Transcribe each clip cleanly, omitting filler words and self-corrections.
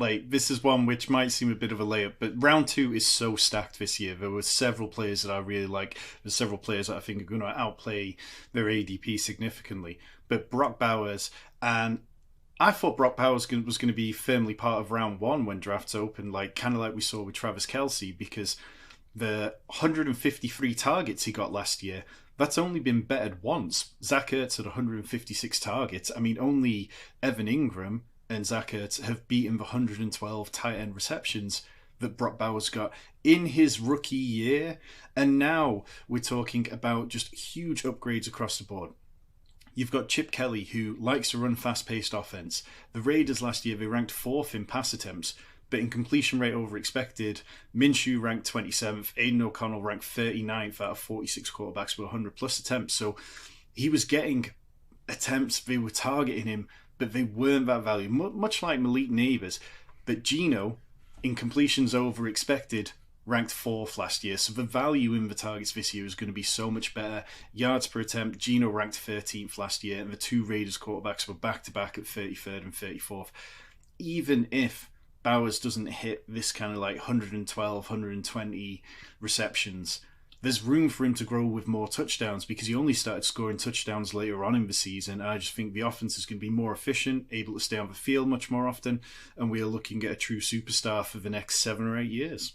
Like, this is one which might seem a bit of a layup, but round two is so stacked this year. There were several players that I really like. There's several players that I think are going to outplay their ADP significantly. But Brock Bowers, and I thought Brock Bowers was going to be firmly part of round one when drafts opened, like kind of like we saw with Travis Kelce, because the 153 targets he got last year, that's only been bettered once. Zach Ertz had 156 targets. I mean, only Evan Ingram and Zach Ertz have beaten the 112 tight end receptions that Brock Bowers got in his rookie year. And now we're talking about just huge upgrades across the board. You've got Chip Kelly, who likes to run fast-paced offense. The Raiders last year, they ranked fourth in pass attempts, but in completion rate over expected, Minshew ranked 27th, Aiden O'Connell ranked 39th out of 46 quarterbacks with 100-plus attempts. So he was getting attempts, they were targeting him, but they weren't that valuable, much like Malik Neighbors. But Geno, in completions over expected, ranked fourth last year. So the value in the targets this year is going to be so much better. Yards per attempt, Geno ranked 13th last year, and the two Raiders quarterbacks were back-to-back at 33rd and 34th. Even if Bowers doesn't hit this kind of like 112, 120 receptions, there's room for him to grow with more touchdowns because he only started scoring touchdowns later on in the season. I just think the offense is going to be more efficient, able to stay on the field much more often, and we are looking at a true superstar for the next 7 or 8 years.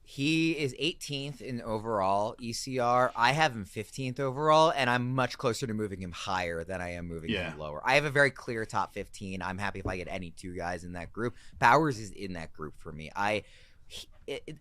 He is 18th in overall ECR. I have him 15th overall, and I'm much closer to moving him higher than I am moving him lower. I have a very clear top 15. I'm happy if I get any two guys in that group. Bowers is in that group for me. A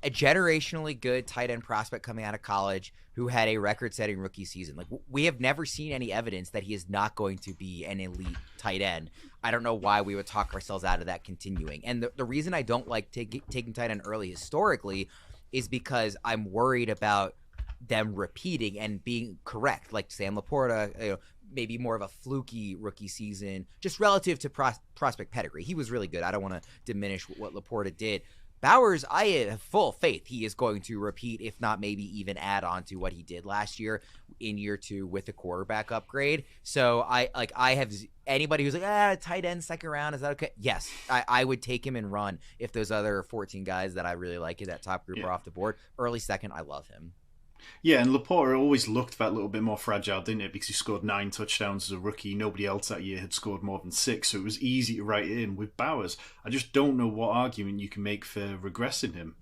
generationally good tight end prospect coming out of college who had a record-setting rookie season. Like, we have never seen any evidence that he is not going to be an elite tight end. I don't know why we would talk ourselves out of that continuing. And the reason I don't like taking tight end early historically is because I'm worried about them repeating and being correct. Like Sam Laporta, maybe more of a fluky rookie season, just relative to prospect pedigree. He was really good. I don't want to diminish what Laporta did. Bowers, I have full faith he is going to repeat, if not maybe even add on to what he did last year in year two with the quarterback upgrade. So I have anybody who's like, tight end second round, is that okay? Yes, I would take him and run if those other 14 guys that I really like in that top group are off the board. Early second, I love him. Yeah, and Laporta always looked that little bit more fragile, didn't it? Because he scored 9 touchdowns as a rookie. Nobody else that year had scored more than 6, so it was easy to write it in. With Bowers, I just don't know what argument you can make for regressing him.